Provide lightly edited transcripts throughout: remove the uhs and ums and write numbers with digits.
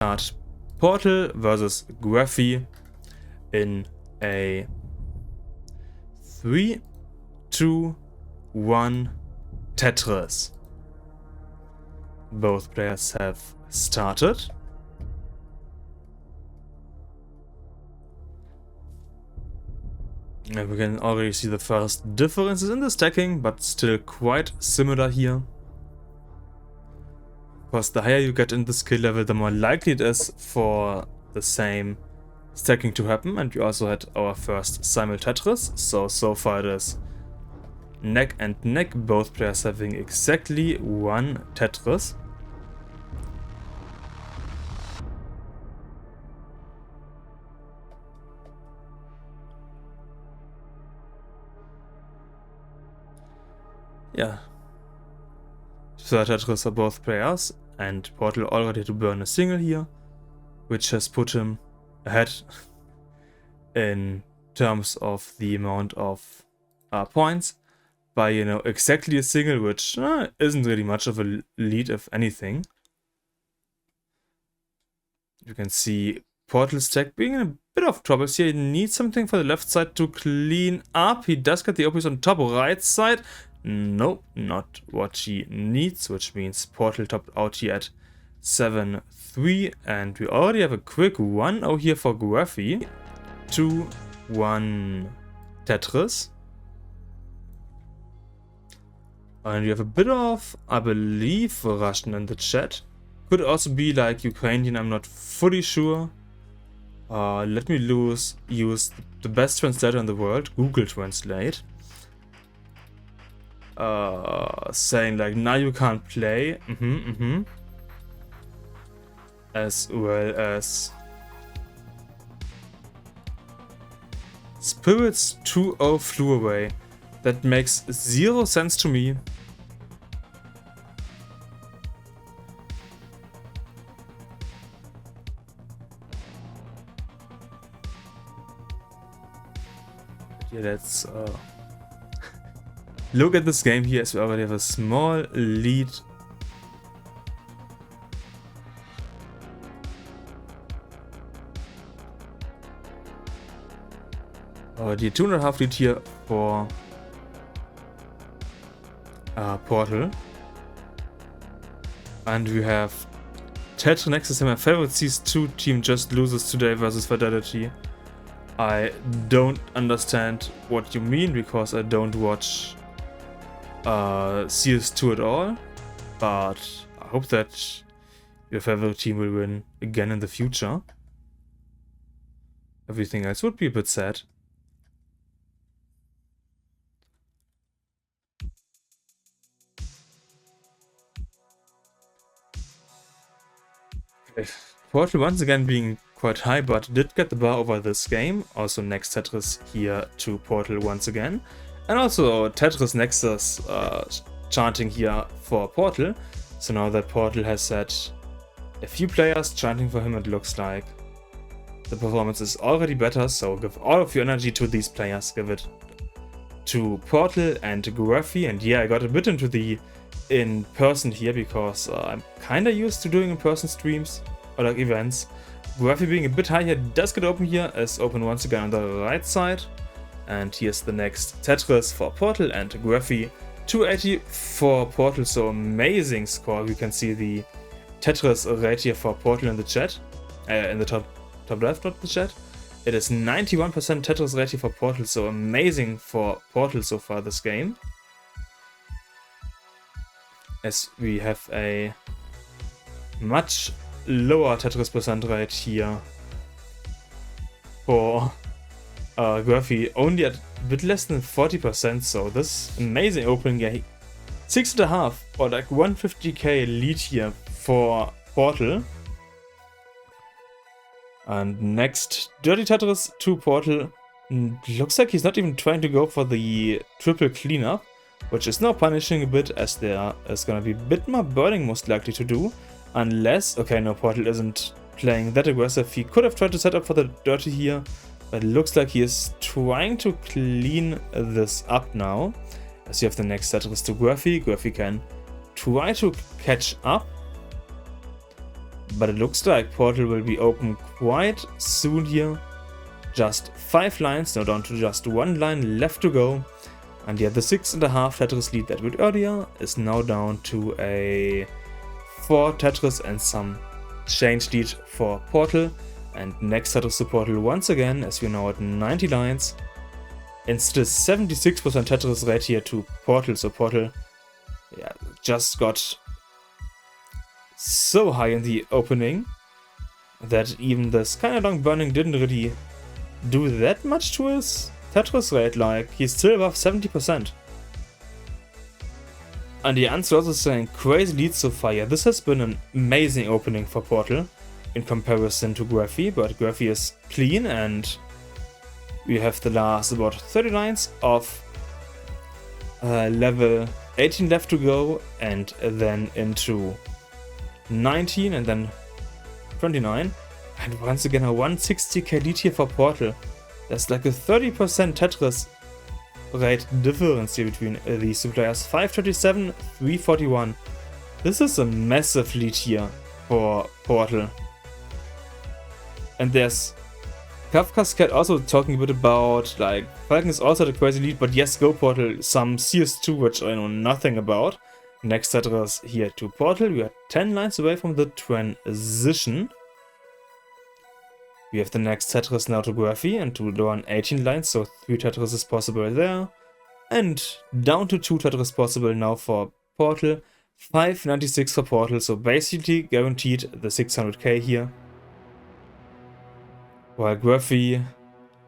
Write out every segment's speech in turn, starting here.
start Portal versus Gwafey in a 3, 2, 1 Tetris. Both players have started. And we can already see the first differences in the stacking, but still quite similar here. Because the higher you get in the skill level, the more likely it is for the same stacking to happen. And we also had our first simul Tetris, so far it is neck and neck, both players having exactly one Tetris. Yeah. Third Tetris for both players, and Portal already had to burn a single here, which has put him ahead in terms of the amount of points by, you know, exactly a single, which isn't really much of a lead, if anything. You can see Portal stack being in a bit of troubles here. He needs something for the left side to clean up. He does get the OPs on top right side. Nope, not what he needs, which means Portal topped out here at 7-3, and we already have a quick 1-0 here for Gwafey. 2-1 Tetris. And we have a bit of, I believe, Russian in the chat. Could also be like Ukrainian, I'm not fully sure. Let me use the best translator in the world, Google Translate. Saying like, now you can't play, as well as Spirits 2-0 flew away. That makes 0 sense to me. Yeah, let's look at this game here, as we already have a small lead. Already a 2.5 lead here for Portal. And we have Tetris next to my favorite CS2 team just loses today versus Fidelity. I don't understand what you mean, because I don't watch CS2 at all, but I hope that your favorite team will win again in the future. Everything else would be a bit sad. Okay. Portal once again being quite high, but did get the bar over this game. Also next Tetris here to Portal once again. And also Tetris Nexus chanting here for Portal. So now that Portal has had a few players chanting for him, it looks like the performance is already better. So give all of your energy to these players. Give it to Portal and Gwafey. And yeah, I got a bit into the in-person here, because I'm kinda used to doing in-person streams or like events. Gwafey being a bit high here does get open here, as open once again on the right side. And here's the next Tetris for Portal and Gwafey. 280 for Portal, so amazing score. You can see the Tetris rate here for Portal in the chat, in the top left of the chat. It is 91% Tetris rate here for Portal, so amazing for Portal so far this game. As we have a much lower Tetris percent rate here for Gwafey, only at a bit less than 40%, so this amazing opening game. 6.5 or like 150k lead here for Portal. And next, Dirty Tetris to Portal. Looks like he's not even trying to go for the triple cleanup, which is now punishing a bit, as there is gonna be a bit more burning most likely to do. Unless, okay, no, Portal isn't playing that aggressive. He could have tried to set up for the dirty here, but it looks like he is trying to clean this up now. As you have the next Tetris to Gwafey. Gwafey can try to catch up. but it looks like Portal will be open quite soon here. Just 5 lines, now down to just 1 line left to go. And yeah, the 6.5 Tetris lead that we had earlier is now down to a 4 Tetris and some change lead for Portal. And next Tetris to Portal once again, as we're now at 90 lines. And still 76% Tetris rate here to Portal, so Portal, yeah, just got so high in the opening that even this kind of long burning didn't really do that much to his Tetris rate, like he's still above 70%. And the answer also saying crazy leads so far. Yeah, this has been an amazing opening for Portal in comparison to Gwafey, but Gwafey is clean and we have the last about 30 lines of level 18 left to go, and then into 19 and then 29. And once again a 160k lead here for Portal. There's like a 30% Tetris rate difference here between these two players. 537, 341. This is a massive lead here for Portal. And there's Kafka's Cat also talking a bit about, like, Falcon is also the crazy lead, but yes, go Portal, some CS2 which I know nothing about. Next Tetris here to Portal, we are 10 lines away from the transition. We have the next Tetris now to Gwafey and to learn 18 lines, so 3 Tetris is possible there. And down to 2 Tetris possible now for Portal, 596 for Portal, so basically guaranteed the 600k here. While Gwafey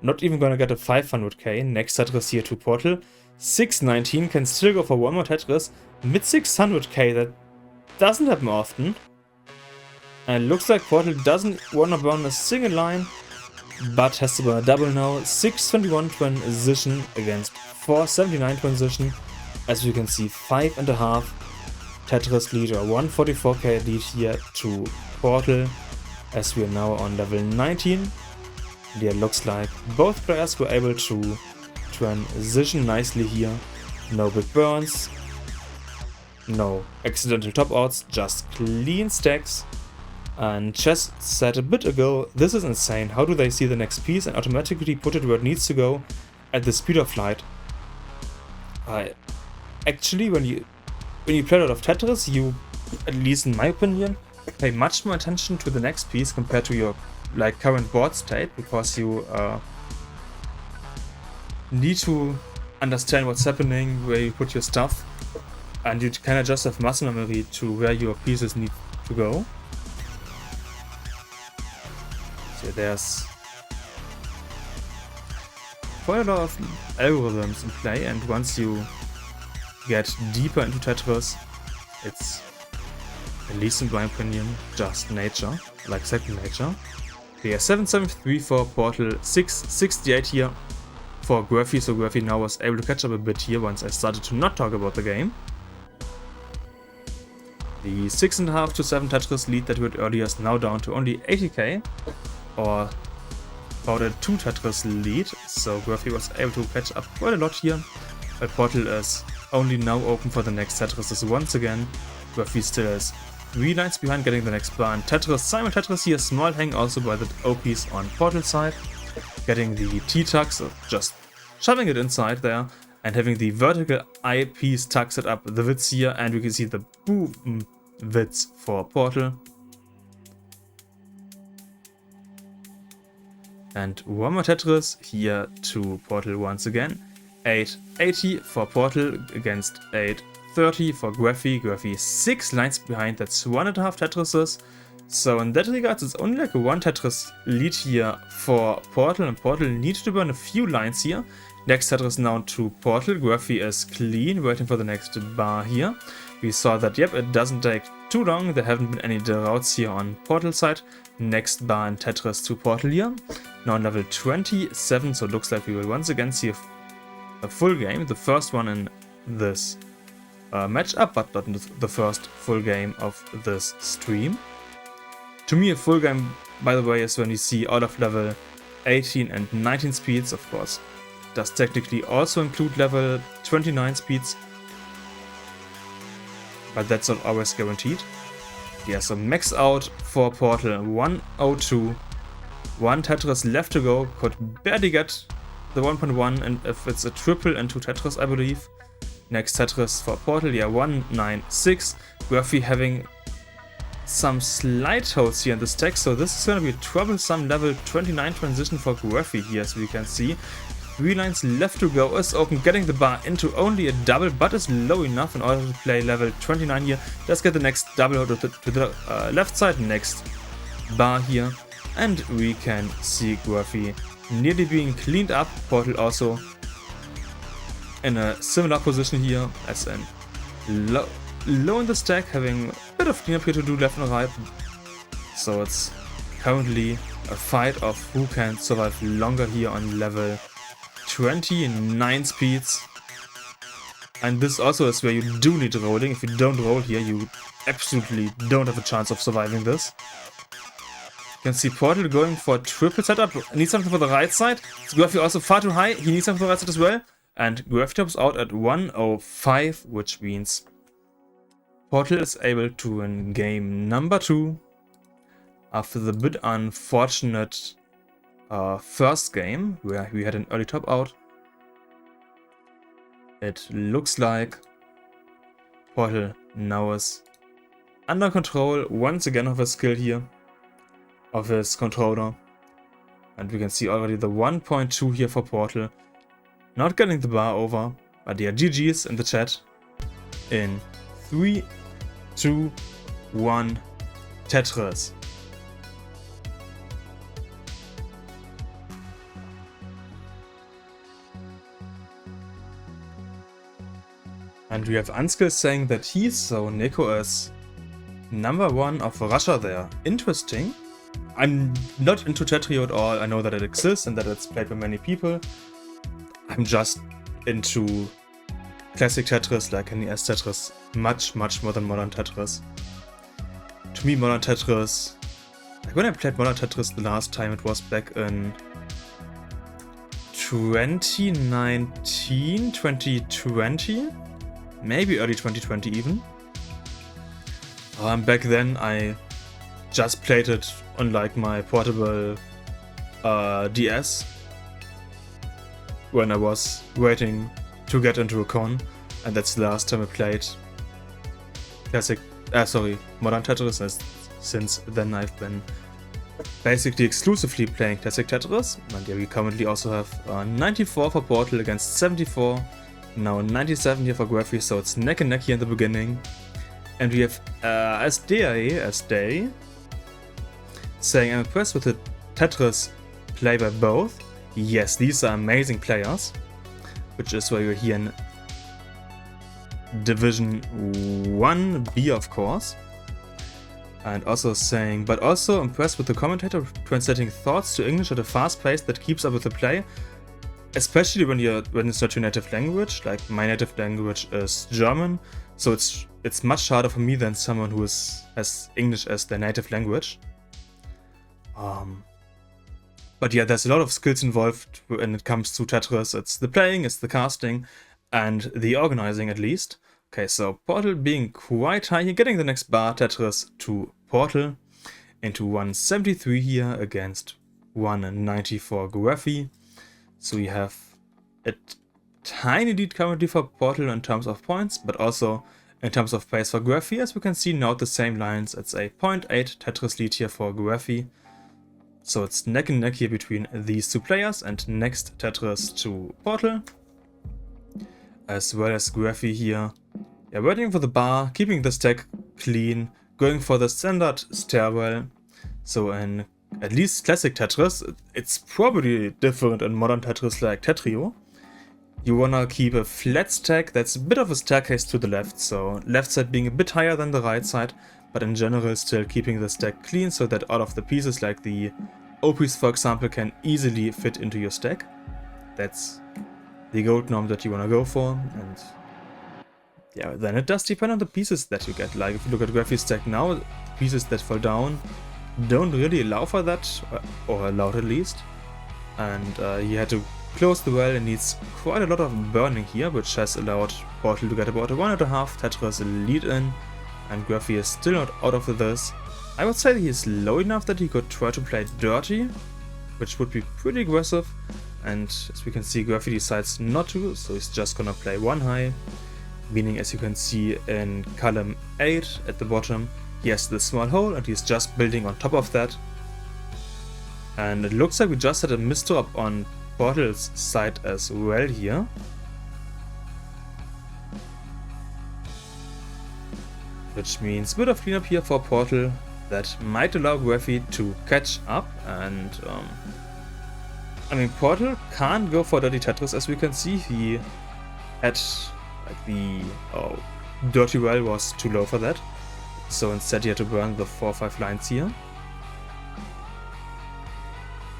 not even gonna get a 500k, next Tetris here to Portal, 619 can still go for one more Tetris, mid 600k, that doesn't happen often. And it looks like Portal doesn't wanna burn a single line, but has to burn a double now. 621 transition against 479 transition. As you can see, 5.5 Tetris lead or 144k lead here to Portal, as we are now on level 19. And it looks like both players were able to transition nicely here. No big burns, no accidental top outs, just clean stacks. And Chess said a bit ago, this is insane, how do they see the next piece and automatically put it where it needs to go at the speed of light? Actually, when you play a lot of Tetris, you, at least in my opinion, pay much more attention to the next piece compared to your like current board state, because you need to understand what's happening, where you put your stuff, and you kind of just have muscle memory to where your pieces need to go. So there's quite a lot of algorithms in play, and once you get deeper into Tetris, it's, at least in my opinion, just nature, like second nature. Yeah, 773 for Portal, 668 here for Gwafey, so Gwafey now was able to catch up a bit here once I started to not talk about the game. The 6.5 to 7 Tetris lead that we had earlier is now down to only 80k, or about a 2 Tetris lead, so Gwafey was able to catch up quite a lot here, but Portal is only now open for the next Tetris once again. Gwafey still is 3 lines behind getting the next bar, and Tetris, Simon Tetris here, small hang also by the OPs on Portal side, getting the T-tugs, just shoving it inside there, and having the vertical eyepiece tug set up the widths here, and we can see the boom widths for Portal. And one more Tetris here to Portal once again. 880 for Portal against 830 for Gwafey. Gwafey 6 lines behind, that's 1.5 Tetrises. So in that regard, it's only like a 1 Tetris lead here for Portal, and Portal needs to burn a few lines here. Next Tetris now to Portal. Gwafey is clean, waiting for the next bar here. We saw that, yep, it doesn't take too long. There haven't been any droughts here on Portal side. Next bar in Tetris to Portal here. Now on level 27, so it looks like we will once again see a full game. The first one in this matchup, but not the first full game of this stream. To me, a full game, by the way, is when you see all of level 18 and 19 speeds, of course. Does technically also include level 29 speeds, but that's not always guaranteed. Yeah, so max out for Portal 102. One Tetris left to go, could barely get the 1.1, and if it's a triple into Tetris, I believe. Next Tetris for Portal, yeah, 196. Gwafey having some slight holes here in the stack, so this is gonna be a troublesome level 29 transition for Gwafey here, as we can see. 3 lines left to go, is open, getting the bar into only a double, but is low enough in order to play level 29 here. Let's get the next double to the left side, next bar here, and we can see Gwafey nearly being cleaned up. Portal also in a similar position here, as in low in the stack, having a bit of cleanup here to do left and right. So it's currently a fight of who can survive longer here on level 29 speeds. And this also is where you do need rolling. If you don't roll here, you absolutely don't have a chance of surviving this. You can see Portal going for a triple setup, needs something for the right side. Gwafey also far too high, he needs something for the right side as well. And Gwafey tops out at 105, which means Portal is able to win game number 2 after the bit unfortunate first game where we had an early top out. It looks like Portal now is under control once again of his skill here, of his controller. And we can see already the 1.2 here for Portal. Not getting the bar over, but yeah, GG's in the chat. In 3, 2, 1, Tetris. And we have Unskill saying that he's so Nico is #1 of Russia there. Interesting. I'm not into Tetris at all. I know that it exists and that it's played by many people. I'm just into classic Tetris, like NES Tetris, much more than modern Tetris. To me, modern Tetris, like when I played modern Tetris the last time, it was back in 2019, 2020, maybe early 2020 even. Back then I just played it on like my portable DS when I was waiting to get into a con, and that's the last time I played modern Tetris. Since then I've been basically exclusively playing classic Tetris, and yeah, we currently also have 94 for Portal against 74, now 97 here for Gwafey, so it's neck and neck here in the beginning. And we have SD saying, I'm impressed with the Tetris play by both. Yes, these are amazing players, which is why you're here in Division 1B, of course. And also saying, but also impressed with the commentator translating thoughts to English at a fast pace that keeps up with the play, especially when it's not your native language. Like my native language is German, so it's much harder for me than someone who has English as their native language. But yeah, there's a lot of skills involved when it comes to Tetris. It's the playing, it's the casting, and the organizing at least. Okay, so Portal being quite high here, getting the next bar, Tetris to Portal, into 173 here against 194 Gwafey. So we have a tiny lead currently for Portal in terms of points, but also in terms of pace for Gwafey. As we can see now, the same lines, it's a 0.8 Tetris lead here for Gwafey. So it's neck and neck here between these two players, and next Tetris to Portal. As well as Gwafey here. Yeah, waiting for the bar, keeping the stack clean, going for the standard stairwell. So in at least classic Tetris, it's probably different in modern Tetris like Tetrio. You wanna keep a flat stack that's a bit of a staircase to the left, so left side being a bit higher than the right side, but in general still keeping the stack clean so that all of the pieces, like the O-piece for example, can easily fit into your stack. That's the gold norm that you wanna go for, and yeah, then it does depend on the pieces that you get. Like if you look at Gwafey's stack now, the pieces that fall down don't really allow for that, or allowed at least. And he had to close the well and needs quite a lot of burning here, which has allowed Portal to get about a 1.5 Tetris lead in. and Gwafey is still not out of this. I would say he is low enough that he could try to play dirty, which would be pretty aggressive, and as we can see, Gwafey decides not to, so he's just gonna play one high, meaning, as you can see in column 8 at the bottom, he has this small hole and he's just building on top of that. And it looks like we just had a misdrop on Portal's side as well here. Which means a bit of cleanup here for Portal that might allow Gwafey to catch up. And I mean, Portal can't go for dirty Tetris, as we can see. He had like the dirty well was too low for that. So instead he had to burn the 4 or 5 lines here.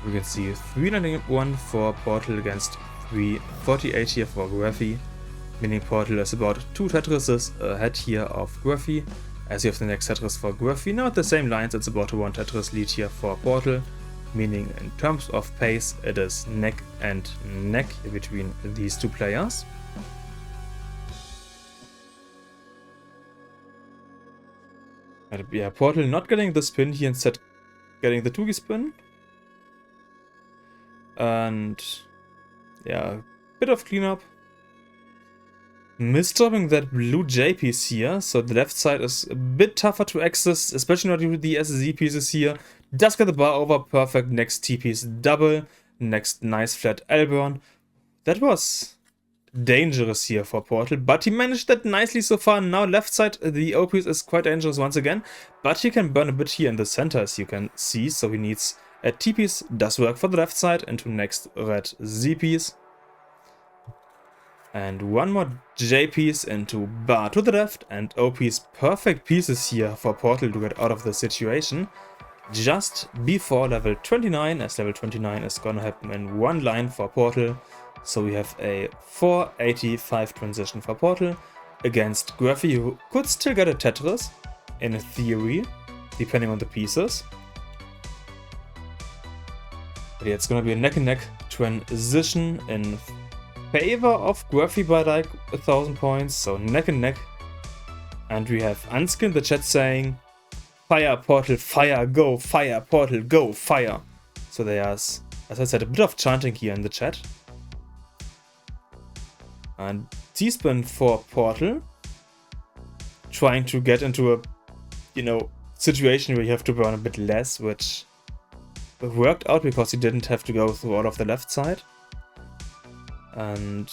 We can see 391 for Portal against 348 here for Gwafey, meaning Portal is about 2 Tetrises ahead here of Gwafey, as you have the next Tetris for Gwafey. Now at the same lines, it's about a 1 Tetris lead here for Portal, meaning in terms of pace it is neck and neck between these two players. And yeah, Portal not getting the spin here, instead getting the Tugi spin. And yeah, bit of cleanup. Misdropping that blue J piece here, so the left side is a bit tougher to access, especially not with the SZ pieces here. Does get the bar over, perfect. Next T piece double, next nice flat L burn. That was dangerous here for Portal, but he managed that nicely so far. Now left side, the O piece is quite dangerous once again, but he can burn a bit here in the center, as you can see, so he needs a T piece, does work for the left side, into next red Z piece. And one more J piece into bar to the left, and O piece, perfect pieces here for Portal to get out of the situation. Just before level 29, as level 29 is gonna happen in one line for Portal. So we have a 485 transition for Portal against Gwafey, who could still get a Tetris, in theory, depending on the pieces. But yeah, it's gonna be a neck and neck transition in favor of Gwafey by like 1000 points, so neck and neck. And we have Unskin in the chat saying, fire Portal, fire, go, fire Portal, go, fire. So there's, as I said, a bit of chanting here in the chat. And T-spin for Portal, trying to get into a, situation where you have to burn a bit less, which worked out because he didn't have to go through all of the left side. And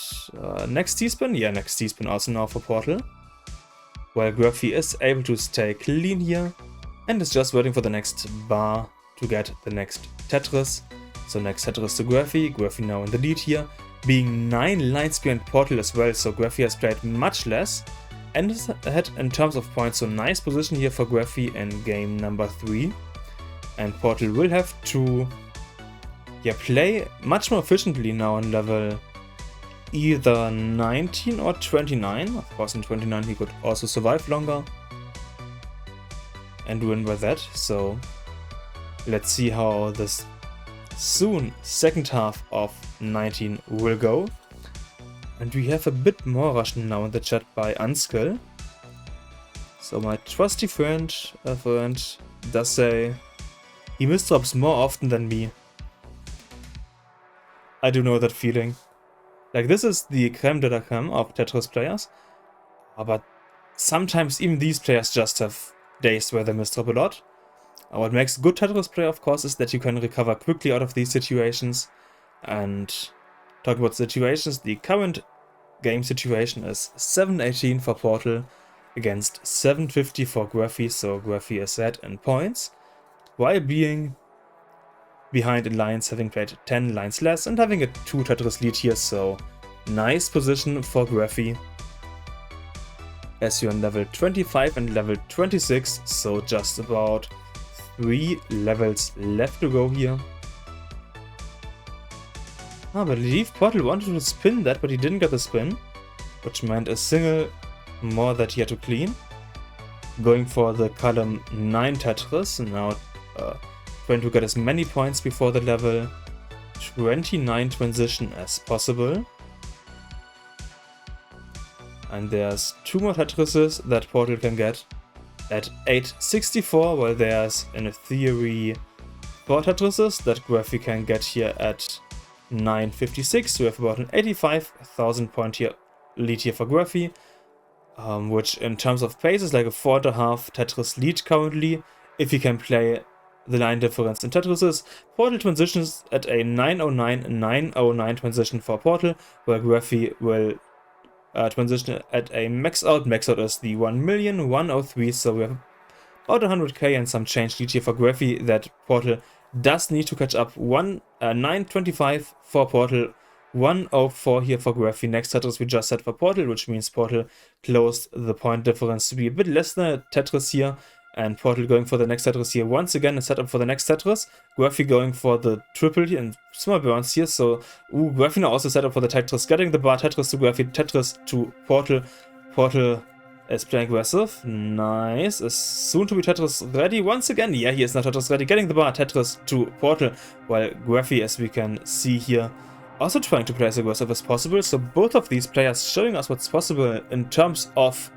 next T-spin, yeah, next T-spin also now for Portal. While Gwafey is able to stay clean here and is just waiting for the next bar to get the next Tetris. So next Tetris to Gwafey, Gwafey now in the lead here, being 9 lines behind Portal as well, so Gwafey has played much less and is ahead in terms of points, so nice position here for Gwafey in game number 3. And Portal will have to play much more efficiently now on level either 19 or 29. Of course, in 29 he could also survive longer and win by that. So let's see how this soon second half of 19 will go. And we have a bit more Russian now in the chat by Unskill. So my trusty friend does say he misdrops more often than me. I do know that feeling. Like, this is the creme de la creme of Tetris players. But sometimes even these players just have days where they misdrop a lot. What makes a good Tetris player, of course, is that you can recover quickly out of these situations. And talking about situations, the current game situation is 718 for Portal against 750 for Gwafey, so Gwafey is ahead in points, while being behind in lines, having played 10 lines less and having a 2 Tetris lead here, so nice position for Gwafey. As you're on level 25 and level 26, so just about 3 levels left to go here. But I believe Portal wanted to spin that, but he didn't get the spin, which meant a single more that he had to clean. Going for the column 9 Tetris, and now trying to get as many points before the level 29 transition as possible. And there's 2 more Tetrises that Portal can get, at 864, while there's, in theory, 4 Tetrises that Gwafey can get here at 956. So we have about an 85,000 point here lead here for Gwafey, which in terms of pace is like a 4.5 Tetris lead currently, if he can play the line difference in Tetrises. Portal transitions at a 909 transition for Portal, while Gwafey will transition at a max out. Max out is the 1,103,000, so we have about 100k and some change lead here for Gwafey that Portal does need to catch up. 925 for Portal, 104 here for Gwafey. Next Tetris we just set for Portal, which means Portal closed the point difference to be a bit less than a Tetris here. And Portal going for the next Tetris here once again, a setup for the next Tetris. Gwafey going for the triple here and small burns here. So, Gwafey now also set up for the Tetris. Getting the bar, Tetris to Gwafey, Tetris to Portal. Portal is playing aggressive. Nice. Is soon to be Tetris ready once again. Yeah, he is not Tetris ready. Getting the bar, Tetris to Portal. While Gwafey, as we can see here, also trying to play as aggressive as possible. So both of these players showing us what's possible in terms of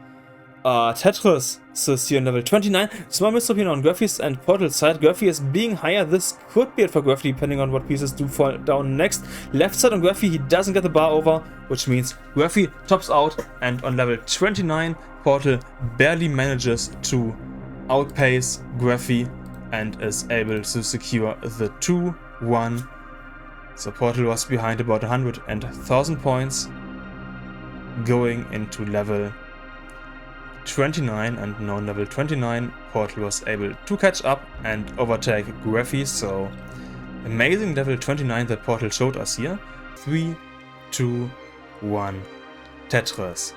Tetris. So here on level 29, small mistake here on Gwafey's and Portal's side. Gwafey is being higher. This could be it for Gwafey depending on what pieces do fall down next. Left side on Gwafey, he doesn't get the bar over, which means Gwafey tops out, and on level 29, Portal barely manages to outpace Gwafey and is able to secure the 2-1. So Portal was behind about 100,000 points going into level 29, and now on level 29 Portal was able to catch up and overtake Gwafey. So amazing level 29 that Portal showed us here. 3, 2, 1 Tetris.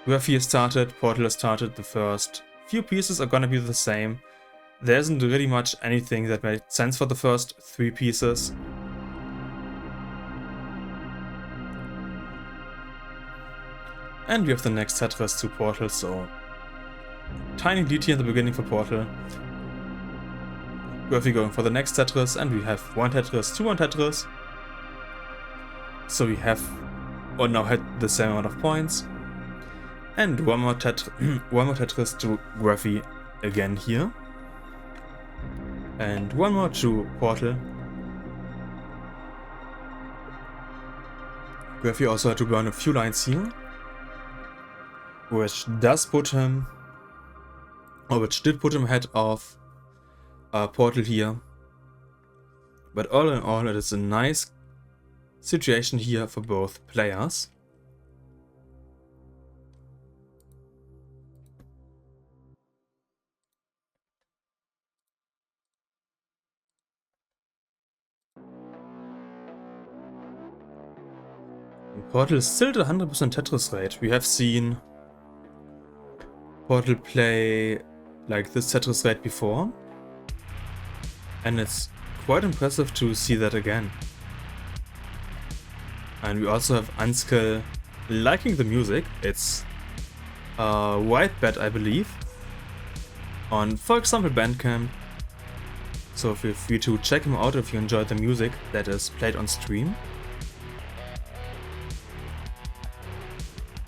Gwafey has started, Portal has started. The first few pieces are gonna be the same. There isn't really much anything that made sense for the first 3 pieces. And we have the next Tetris to Portal, so tiny lead here in the beginning for Portal. Gwafey going for the next Tetris, and we have 1 Tetris to 1 Tetris. So we have now had the same amount of points. And one more Tetris to Gwafey again here. And one more to Portal. Gwafey also had to burn a few lines here, which does put him, or which did put him ahead of Portal here. But all in all, it is a nice situation here for both players. Portal is still at 100% Tetris rate. We have seen Portal play like this Tetris rate before, and it's quite impressive to see that again. And we also have Unskill liking the music. It's a white bet, I believe, on, for example, Bandcamp. So feel free to check him out if you enjoy the music that is played on stream.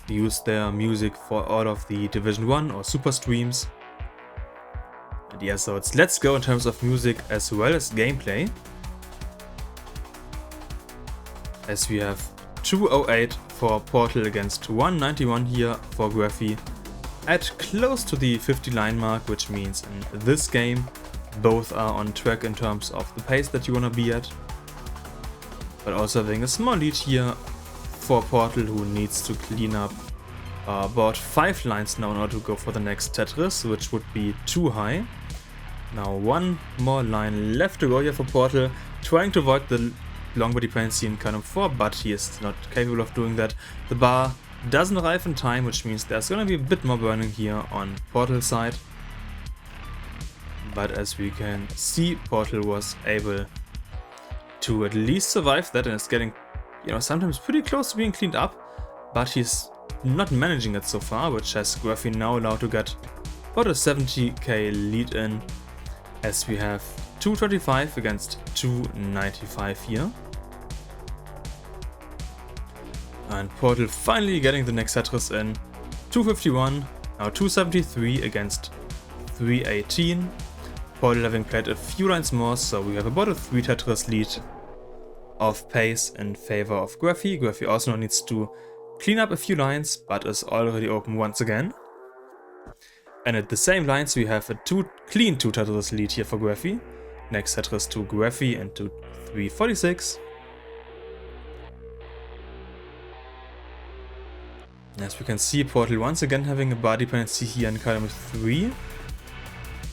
Use their music for all of the Division 1 or Super streams. And yeah, so it's let's go in terms of music as well as gameplay. As we have 208 for Portal against 191 here for Gwafey, at close to the 50 line mark, which means in this game both are on track in terms of the pace that you wanna be at. But also having a small lead here for Portal, who needs to clean up about 5 lines now in order to go for the next Tetris, which would be too high. Now one more line left to go here for Portal, trying to avoid the long dependency in column 4, but he is not capable of doing that. The bar doesn't arrive in time, which means there's gonna be a bit more burning here on Portal's side. But as we can see, Portal was able to at least survive that, and is getting, you know, sometimes pretty close to being cleaned up, but he's not managing it so far, which has Gwafey now allowed to get about a 70k lead in, as we have 225 against 295 here. And Portal finally getting the next Tetris in. 251, Now 273 against 318. Portal having played a few lines more, so we have about a 3 Tetris lead of pace in favor of Gwafey. Gwafey also needs to clean up a few lines, but is already open once again. And at the same lines we have a clean 2 Tetris lead here for Gwafey. Next Tetris to Gwafey and to 346. As we can see, Portal once again having a bar dependency here in column 3.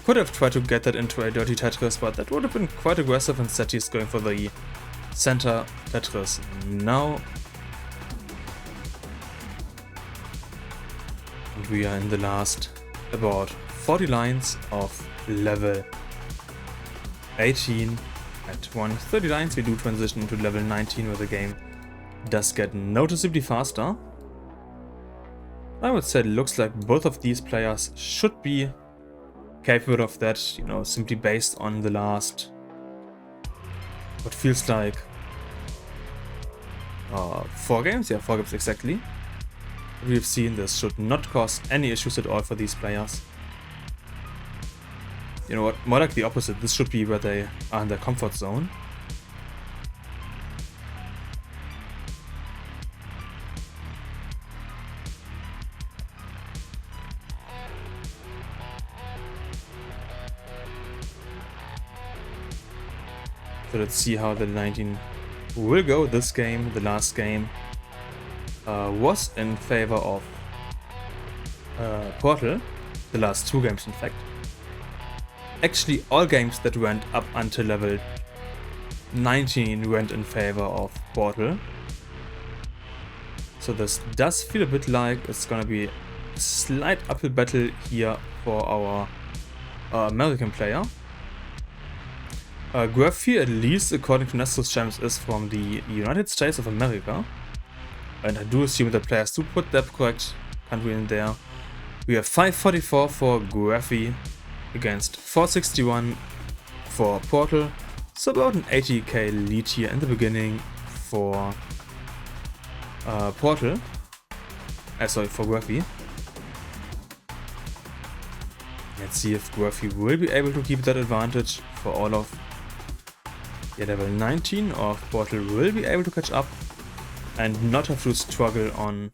Could have tried to get that into a dirty Tetris, but that would have been quite aggressive. Instead he's going for the center Tetris now. And we are in the last about 40 lines of level 18. At 130 lines we do transition into level 19, where the game does get noticeably faster. I would say it looks like both of these players should be capable of that, you know, simply based on the last, what feels like 4 games. Yeah, 4 games exactly. We've seen this should not cause any issues at all for these players. You know what, more like the opposite. This should be where they are in their comfort zone. So let's see how the 19 will go this game. The last game was in favor of Portal. The last 2 games in fact. Actually all games that went up until level 19 went in favor of Portal. So this does feel a bit like it's gonna be a slight uphill battle here for our American player. Gwafey, at least according to Nestor's Champs, is from the United States of America. And I do assume that players do put that correct country in there. We have 544 for Gwafey against 461 for Portal. So about an 80k lead here in the beginning for Portal. Sorry, for Gwafey. Let's see if Gwafey will be able to keep that advantage for all of level 19, or if Portal will be able to catch up and not have to struggle on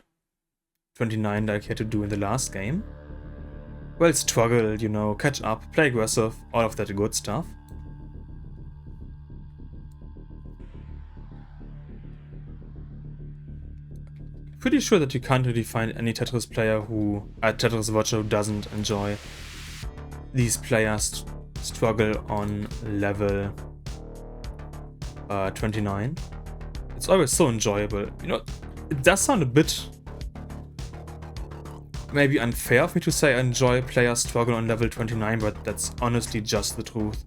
29 like he had to do in the last game. Well, struggle, you know, catch up, play aggressive, all of that good stuff. Pretty sure that you can't really find any Tetris player who, Tetris watcher who doesn't enjoy these players struggle on level 29. It's always so enjoyable. You know, it does sound a bit maybe unfair of me to say I enjoy players struggle on level 29, but that's honestly just the truth.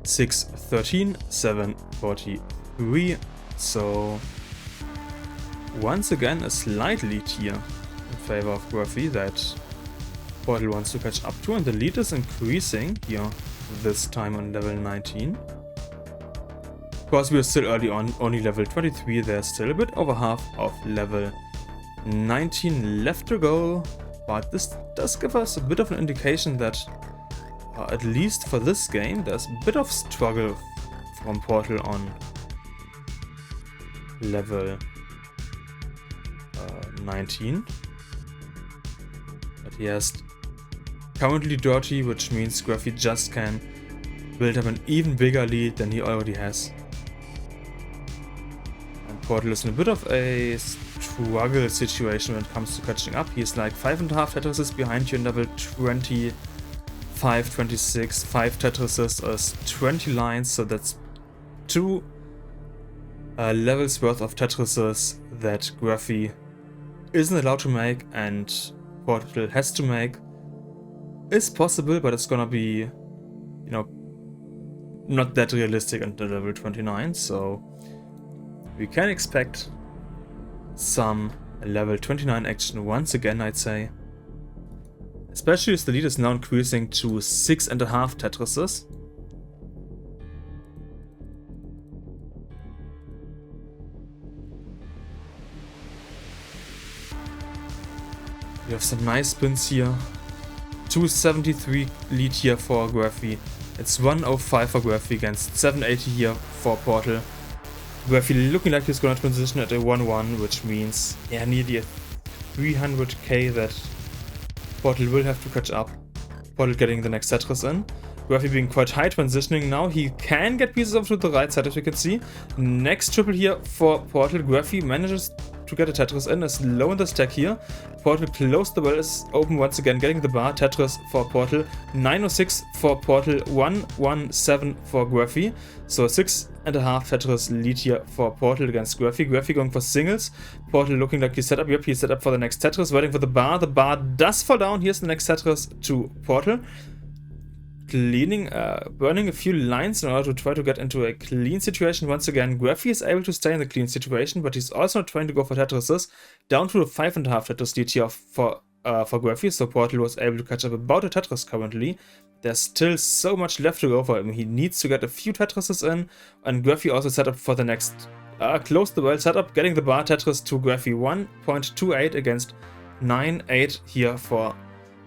(6-13, 7-43). So once again a slight lead here in favor of Gwafey that Portal wants to catch up to, and the lead is increasing here this time on level 19. Of course we are still early on, only level 23, there's still a bit over half of level 19 left to go, but this does give us a bit of an indication that at least for this game there's a bit of struggle from Portal on level 19. But he has currently dirty, which means Gwafey just can build up an even bigger lead than he already has. And Portal is in a bit of a struggle situation when it comes to catching up. He's like 5.5 Tetrises behind you in level 25, 26, 5 Tetrises is 20 lines, so that's 2 levels worth of Tetrises that Gwafey isn't allowed to make and Portal has to make. Is possible, but it's gonna be, you know, not that realistic until level 29, so we can expect some level 29 action once again, I'd say. Especially as the lead is now increasing to 6.5 Tetrises. We have some nice spins here. 273 lead here for Gwafey. It's 105 for Gwafey against 780 here for Portal. Gwafey looking like he's gonna transition at a 1-1, which means, yeah, nearly a 300k that Portal will have to catch up. Portal getting the next Tetris in. Gwafey being quite high transitioning now. He can get pieces over to the right side, as you can see. Next triple here for Portal. Gwafey manages to get a Tetris in, is low in the stack here. Portal closed the well, is open once again, getting the bar. Tetris for Portal. 906 for Portal, 117 for Gwafey. So 6.5 Tetris lead here for Portal against Gwafey. Gwafey going for singles. Portal looking like he's set up. Yep, he's set up for the next Tetris, waiting for the bar. The bar does fall down. Here's the next Tetris to Portal. Cleaning, burning a few lines in order to try to get into a clean situation. Once again, Gwafey is able to stay in the clean situation, but he's also not trying to go for Tetrises. Down to a 5.5 Tetris lead here for Gwafey, so Portal was able to catch up about a Tetris currently. There's still so much left to go for him. He needs to get a few Tetrises in, and Gwafey also set up for the next, close the world setup, getting the bar. Tetris to Gwafey, 1.28 against 9.8 here for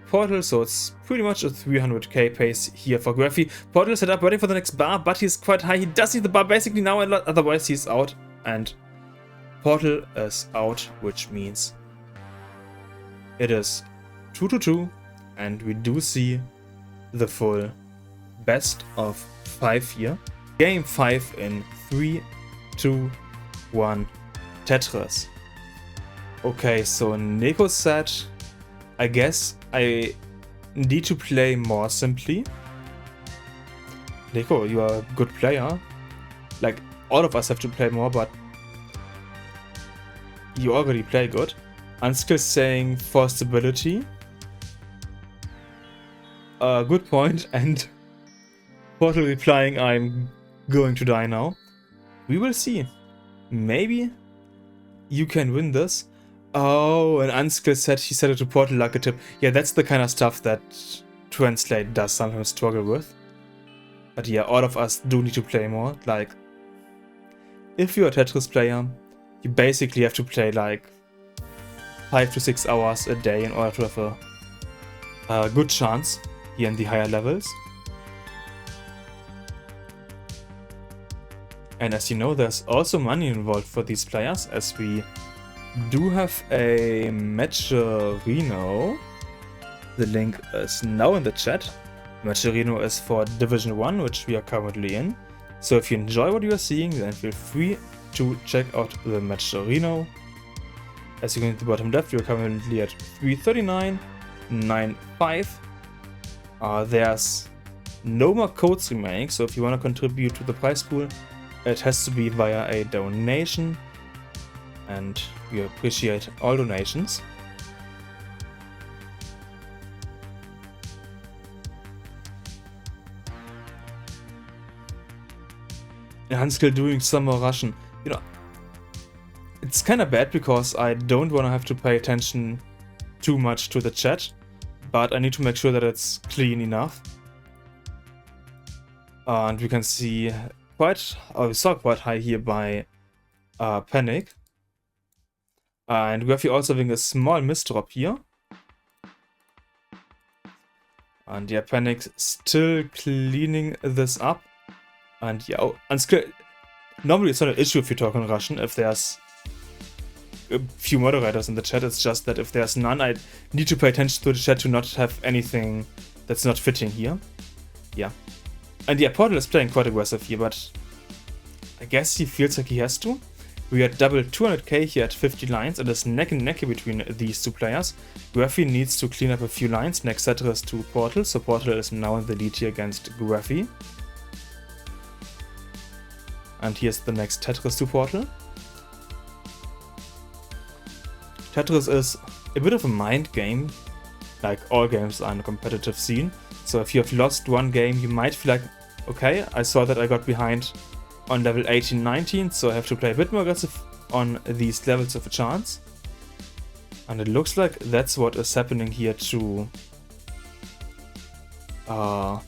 Portal, so it's pretty much a 300k pace here for Gwafey. Portal set up, waiting for the next bar, but he's quite high. He does need the bar basically now, and otherwise he's out. And Portal is out, which means it is 2-2, and we do see the full best of 5 here. Game 5 in 3, 2, 1, Tetris. Okay, so Neko said, I guess I need to play more simply. Neko, you are a good player. Like, all of us have to play more, but you already play good. Unskill saying for stability. Good point. And Portal replying, I'm going to die now. We will see. Maybe you can win this. Oh, and Unskill said he said it to Portal like a tip. Yeah, that's the kind of stuff that Translate does sometimes struggle with. But yeah, all of us do need to play more. Like, if you're a Tetris player, you basically have to play like 5 to 6 hours a day in order to have a good chance here in the higher levels. And as you know, there's also money involved for these players, as we do have a Matcherino. The link is now in the chat. Matcherino is for Division 1, which we are currently in. So if you enjoy what you are seeing, then feel free to check out the Matcherino. As you can see at the bottom left, we are currently at 339.95. There's no more codes remaining, so if you want to contribute to the prize pool, it has to be via a donation. And we appreciate all donations. And still doing some more Russian. You know, it's kind of bad because I don't want to have to pay attention too much to the chat, but I need to make sure that it's clean enough. And we can see we saw quite high here by Panic. And Gwafey also having a small misdrop here. And yeah, Panic still cleaning this up. And yeah, normally it's not an issue if you talk in Russian, if there's a few moderators in the chat. It's just that if there's none, I need to pay attention to the chat to not have anything that's not fitting here. Yeah. And yeah, Portal is playing quite aggressive here, but I guess he feels like he has to. We are double 200k here at 50 lines, and it's neck and neck between these two players. Gwafey needs to clean up a few lines. Next Tetris to Portal, so Portal is now in the lead here against Gwafey. And here's the next Tetris to Portal. Tetris is a bit of a mind game, like all games are in a competitive scene. So if you have lost one game, you might feel like, okay, I saw that I got behind on level 18, 19, so I have to play a bit more aggressive on these levels of a chance. And it looks like that's what is happening here to Portal.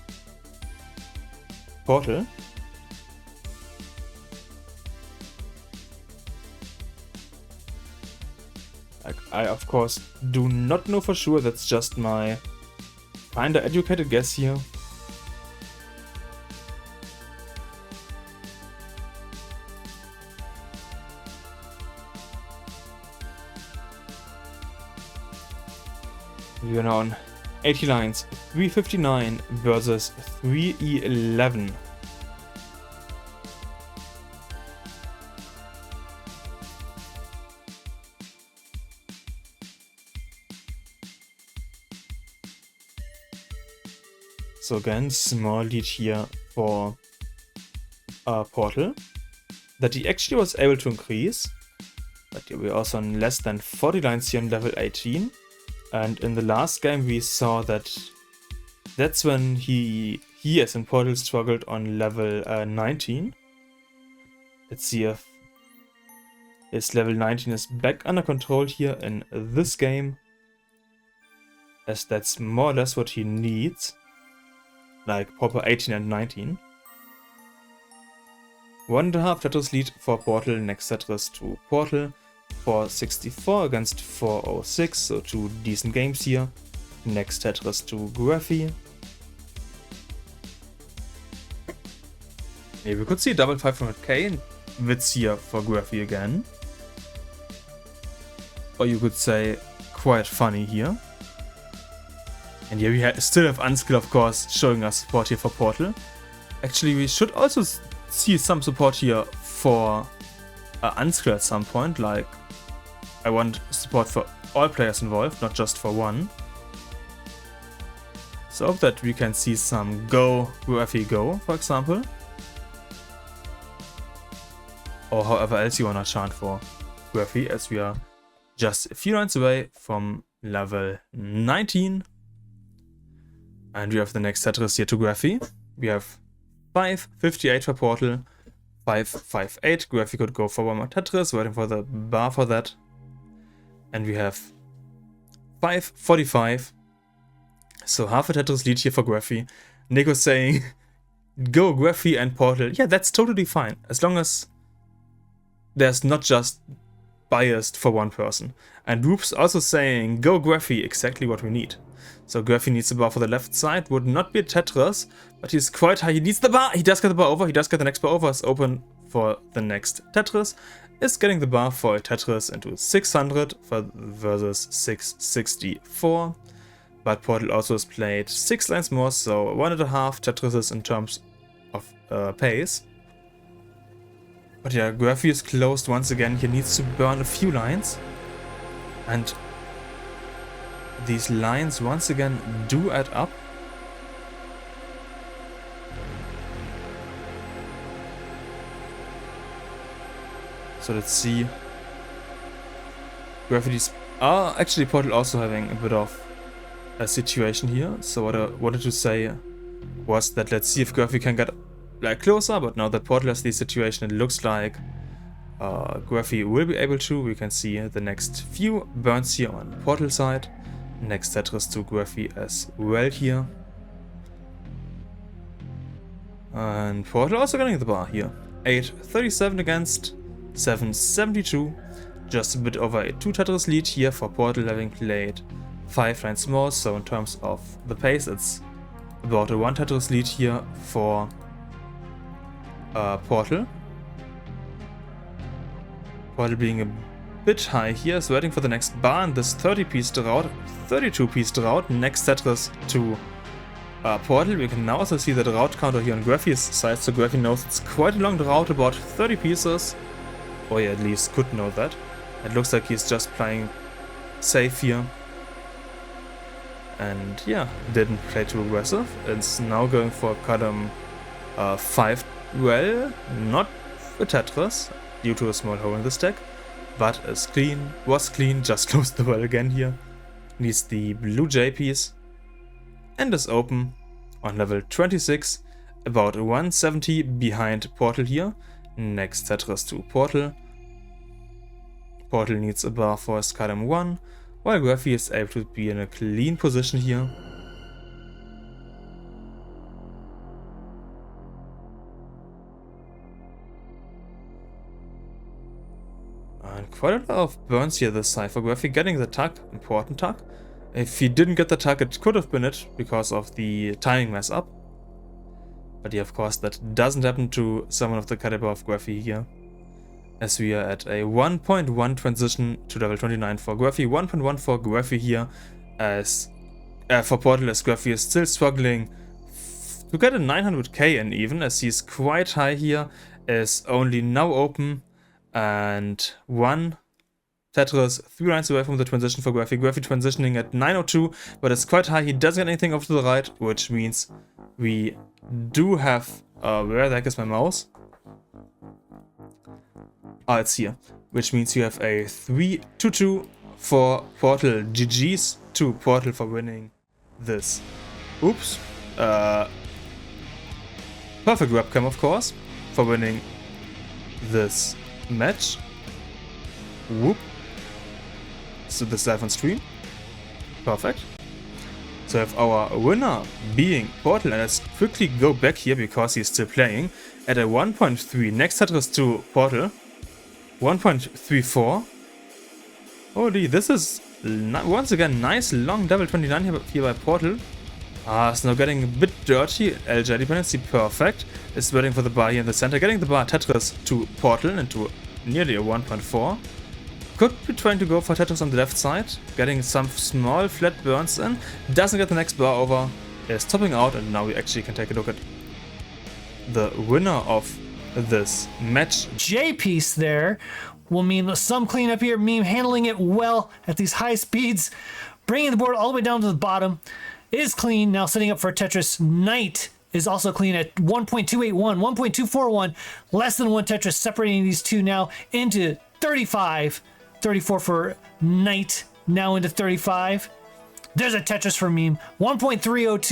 Like, I of course do not know for sure, that's just my kinda educated guess here. We are now on 80 lines, 359 versus 311. So again, small lead here for Portal, that he actually was able to increase, but we're also on less than 40 lines here on level 18. And in the last game we saw that that's when he as in Portal struggled on level 19. Let's see if his level 19 is back under control here in this game, as that's more or less what he needs. Like proper 18 and 19. 1.5 Tetris lead for Portal, next Tetris to Portal. 464 against 406, so 2 decent games here. Next Tetris to Gwafey. Maybe we could see double 500k wits here for Gwafey again. Or you could say quite funny here. And here we still have Unskill, of course, showing us support here for Portal. Actually, we should also see some support here for Unskill at some point. Like, I want support for all players involved, not just for one. So hope that we can see some Go, Gwafey Go, for example. Or however else you wanna chant for Gwafey, as we are just a few lines away from level 19. And we have the next Tetris here to Gwafey. We have 558 for Portal, 558. Gwafey could go for one more Tetris, waiting for the bar for that. And we have 545. So half a Tetris lead here for Gwafey. Nico saying, go Gwafey and Portal. Yeah, that's totally fine. As long as there's not just biased for one person. And Roop's also saying, go Gwafey, exactly what we need. So Gwafey needs the bar for the left side, would not be a Tetris, but he's quite high, he needs the bar, he does get the bar over, he does get the next bar over, is open for the next Tetris, is getting the bar for a Tetris into 600 versus 664, but Portal also has played 6 lines more, so 1.5 Tetrises in terms of pace. But yeah, Gwafey is closed once again, he needs to burn a few lines, and these lines once again do add up. So let's see. Gwafey's actually Portal also having a bit of a situation here. So what I wanted to say was that let's see if Gwafey can get like closer, but now that Portal has the situation, it looks like Gwafey will be able to. We can see the next few burns here on Portal side. Next Tetris to Gwafey as well here. And Portal also getting the bar here. 837 against 772. Just a bit over a 2 Tetris lead here for Portal, having played 5 lines more. So in terms of the pace, it's about a 1 Tetris lead here for Portal. Portal being a bit high here, is waiting for the next bar in this 30-piece drought, 32-piece drought. Next Tetris to Portal. We can now also see the drought counter here on Gwafey's side, so Gwafey knows it's quite a long drought, about 30 pieces. Or he at least could know that. It looks like he's just playing safe here. And yeah, didn't play too aggressive. It's now going for column 5. Well, not a Tetris, due to a small hole in the stack. But was clean, just closed the well again here. Needs the blue J piece. And is open on level 26, about 170 behind Portal here. Next Tetris to Portal. Portal needs a bar for his column 1, while Gwafey is able to be in a clean position here. And quite a lot of burns here this side for Gwafey. Getting the tug, important tug. If he didn't get the tug, it could have been it because of the timing mess up. But yeah, of course, that doesn't happen to someone of the caliber of Gwafey here. As we are at a 1.1 transition to level 29 for Gwafey, 1.1 for Gwafey here, as for Portal, as Gwafey is still struggling to get a 900k in even, as he's quite high here, is only now open, and one Tetris 3 lines away from the transition for Gwafey. Gwafey transitioning at 902, but it's quite high. He doesn't get anything over to the right, which means we do have... where the heck is my mouse? Ah, it's here. Which means you have a 3-2-2 for Portal. GG's to Portal for winning this. Oops. Perfect webcam, of course, for winning this match. Whoop. So this live on stream. Perfect. So we have our winner being Portal, and let's quickly go back here because he's still playing at a 1.3. Next Tetris to Portal. 1.34. Holy, this is once again nice long level 29 here by Portal. Ah, it's now getting a bit dirty. LJ dependency, perfect. Is waiting for the bar here in the center. Getting the bar Tetris to Portal into nearly a 1.4. Could be trying to go for Tetris on the left side. Getting some small flat burns in. Doesn't get the next bar over. Is topping out, and now we actually can take a look at the winner of this match. J piece there will mean some cleanup here. Meme handling it well at these high speeds. Bringing the board all the way down to the bottom. Is clean, now setting up for Tetris. Knight is also clean at 1.281, 1.241, less than one Tetris, separating these two now into 35, 34 for Knight, now into 35. There's a Tetris for Meme, 1.302.